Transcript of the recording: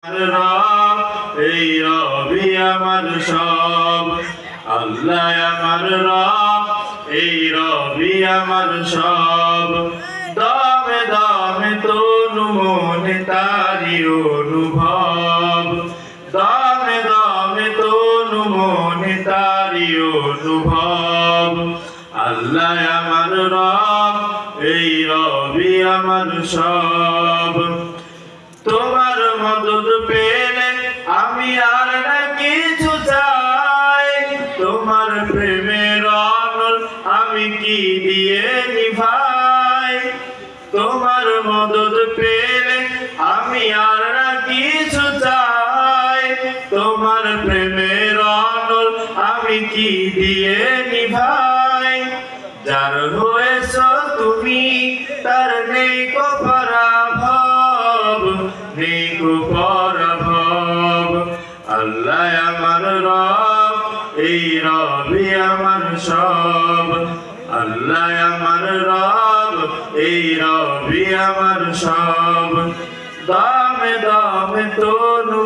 রব, এই রবি আমার সব। আল্লাহ আমার রব, এই রবি আমার সব। দমে দমে তনু মনে তারি অনুভব, দমে দমে তনু মনে তারি অনুভব। আল্লাহ আমার রব, এই রবি আমার সব। তোমার মদদ পেলে আমি আর না কিছু চাই, তোমার প্রেমের অনল আমি কি দিয়ে নিভাই। তোমার মদদ পেলে আমি আর না কিছু চাই, তোমার প্রেমের অনল আমি কি দিয়ে নিভাই। যার হয়েছ তুমি তার নেই কো পরাভব, নেই কো পরাভব। আল্লাহ আমার রব, এই রবি আমার সব। আল্লাহ আমার রব, এই রবি আমার সব। দমে দমে তনু